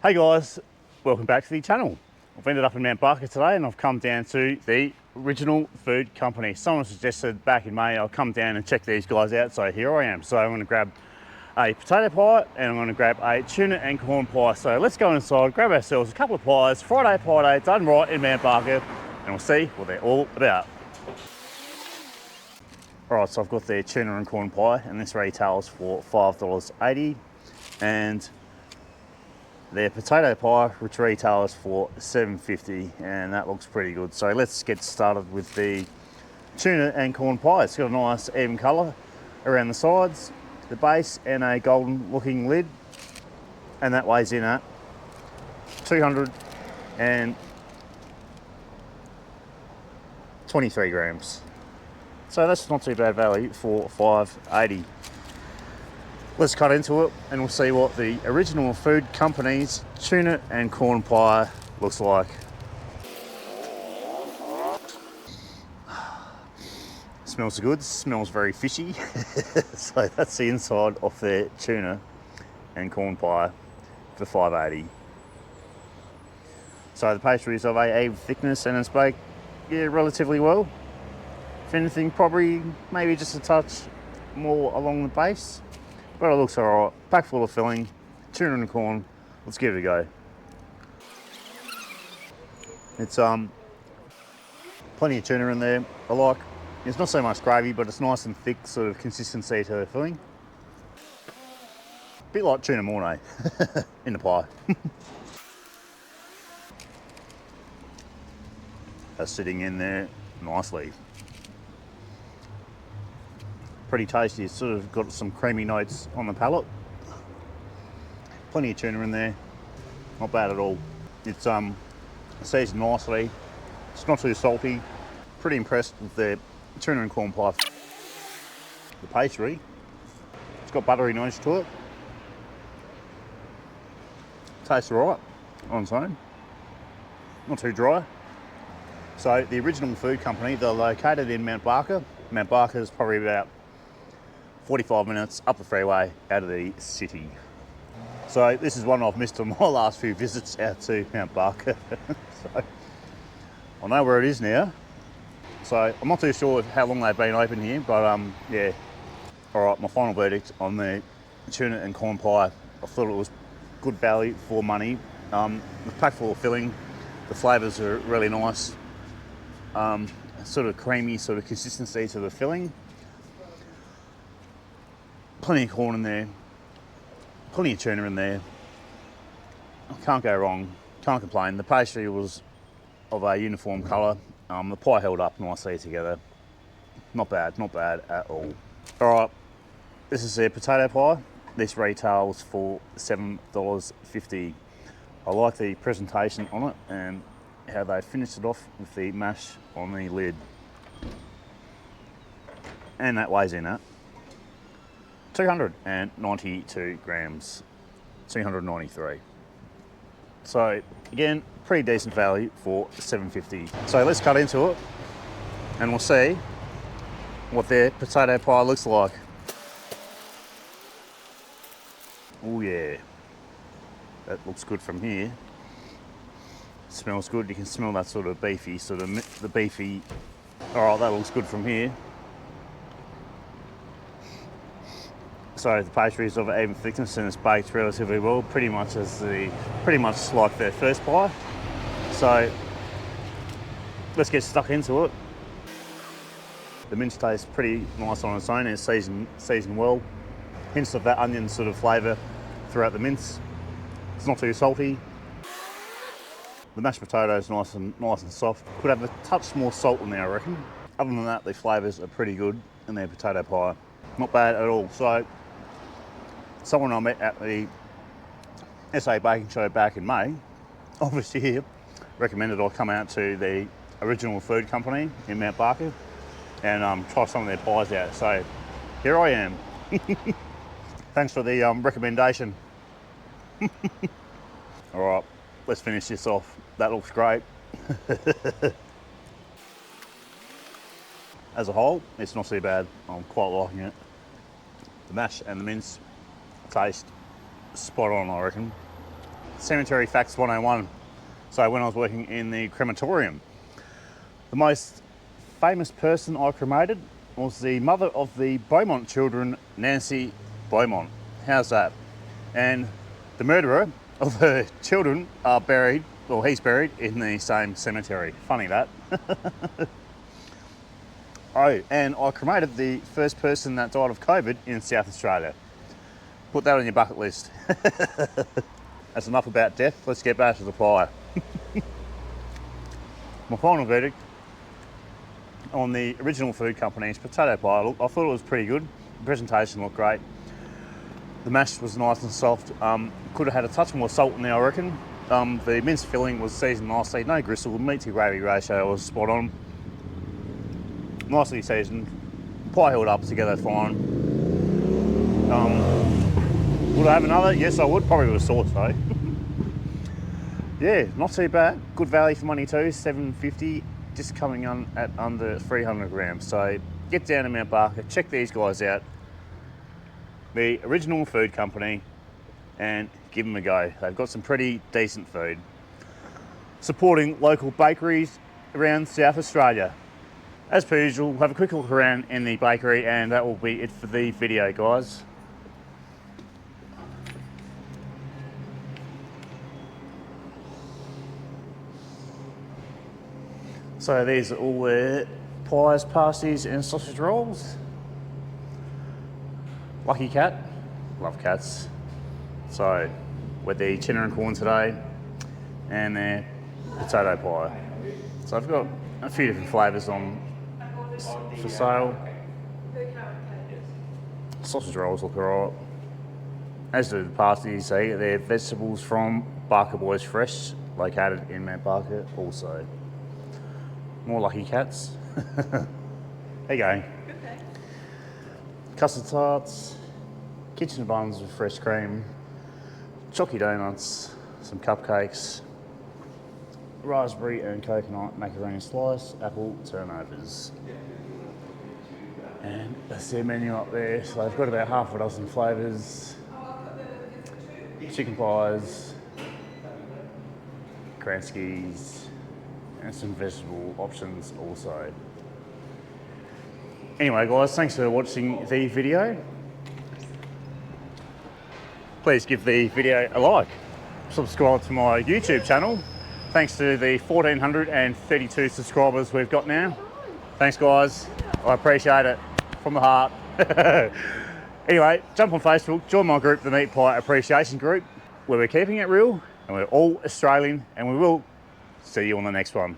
Hey guys, welcome back to the channel. I've ended up in Mount Barker today and I've come down to the Original Food Company. Someone suggested back in May I'll come down and check these guys out, so here I am. So I'm going to grab a potato pie and I'm going to grab a tuna and corn pie. So let's go inside, grab ourselves a couple of pies, Friday pie day done right in Mount Barker, and we'll see what they're all about. Alright, so I've got the tuna and corn pie and this retails for $5.80, and their potato pie, which retails for $7.50, and that looks pretty good. So let's get started with the tuna and corn pie. It's got a nice even colour around the sides, the base, and a golden looking lid, and that weighs in at 223 grams. So that's not too bad value for $5.80. Let's cut into it and we'll see what the Original Food Company's tuna and corn pie looks like. Smells good, smells very fishy. So that's the inside of their tuna and corn pie for $5.80. So the pastry is of a even thickness and it's baked, relatively well. If anything, probably maybe just a touch more along the base. But it looks alright, packed full of filling, tuna and corn. Let's give it a go. It's plenty of tuna in there. I like, it's not so much gravy, but it's nice and thick sort of consistency to the filling. A bit like tuna mornay in the pie. That's sitting in there nicely. Pretty tasty. It's sort of got some creamy notes on the palate. Plenty of tuna in there. Not bad at all. It's seasoned nicely. It's not too salty. Pretty impressed with the tuna and corn pie. The pastry, it's got buttery notes to it. Tastes alright on its own. Not too dry. So the Original Food Company, they're located in Mount Barker. Mount Barker is probably about 45 minutes up the freeway out of the city. So this is one I've missed on my last few visits out to Mount Barker. So I know where it is now. So I'm not too sure how long they've been open here, but yeah. All right, my final verdict on the tuna and corn pie. I thought it was good value for money. It's packed full of filling. The flavours are really nice. Sort of creamy sort of consistency to the filling. Plenty of corn in there, plenty of tuna in there. Can't go wrong, can't complain. The pastry was of a uniform colour. The pie held up nicely together. Not bad at all. All right, this is their potato pie. This retails for $7.50. I like the presentation on it and how they finished it off with the mash on the lid. And that weighs in at 292 grams, 293. So again, pretty decent value for $7.50. So let's cut into it and we'll see what their potato pie looks like. Oh yeah, that looks good from here. Smells good. You can smell that sort of beefy, the beefy. All right, that looks good from here. So the pastry is of even thickness and it's baked relatively well, pretty much like their first pie. So let's get stuck into it. The mince tastes pretty nice on its own. It's seasoned well. Hints of that onion sort of flavour throughout the mince. It's not too salty. The mashed potato is nice and soft. Could have a touch more salt in there, I reckon. Other than that, the flavours are pretty good in their potato pie. Not bad at all. So someone I met at the SA Baking Show back in May, obviously here, recommended I come out to the Original Food Company in Mount Barker and try some of their pies out. So here I am. Thanks for the recommendation. All right, let's finish this off. That looks great. As a whole, it's not too bad. I'm quite liking it. The mash and the mince taste spot on, I reckon. Cemetery Facts 101. So when I was working in the crematorium, the most famous person I cremated was the mother of the Beaumont children, Nancy Beaumont. How's that? And the murderer of her children are buried, well, he's buried in the same cemetery. Funny that. Oh, and I cremated the first person that died of COVID in South Australia. Put that on your bucket list. That's enough about death. Let's get back to the pie. My final verdict on the original food company's potato pie. Look, I thought it was pretty good. The presentation looked great. The mash was nice and soft. Could have had a touch more salt in there, I reckon. The minced filling was seasoned nicely. No gristle. The meat to gravy ratio was spot on. Nicely seasoned. Pie held up together fine. Would I have another? Yes, I would. Probably with a sauce though. Yeah, not too bad. Good value for money too. $7.50, just coming on at under 300 grams. So get down to Mount Barker, check these guys out. The original food company, and give them a go. They've got some pretty decent food. Supporting local bakeries around South Australia. As per usual, we'll have a quick look around in the bakery, and that will be it for the video, guys. So these are all their pies, pasties and sausage rolls. Lucky cat, love cats. So with the tuna and corn today and their potato pie. So I've got a few different flavours on for sale. Sausage rolls look alright. As do the pasties, they're vegetables from Barker Boys Fresh, located in Mount Barker also. More lucky cats. There you go. Okay. Custard tarts, kitchen buns with fresh cream, chalky donuts, some cupcakes, raspberry and coconut macaroni slice, apple turnovers. And that's their menu up there. So they've got about half a dozen flavours. Chicken pies, Kranskis, and some vegetable options also. Anyway guys, thanks for watching the video. Please give the video a like. Subscribe to my YouTube channel. Thanks to the 1,432 subscribers we've got now. Thanks guys, I appreciate it from the heart. Anyway, jump on Facebook, join my group, the Meat Pie Appreciation Group, where we're keeping it real and we're all Australian, and we will see you on the next one.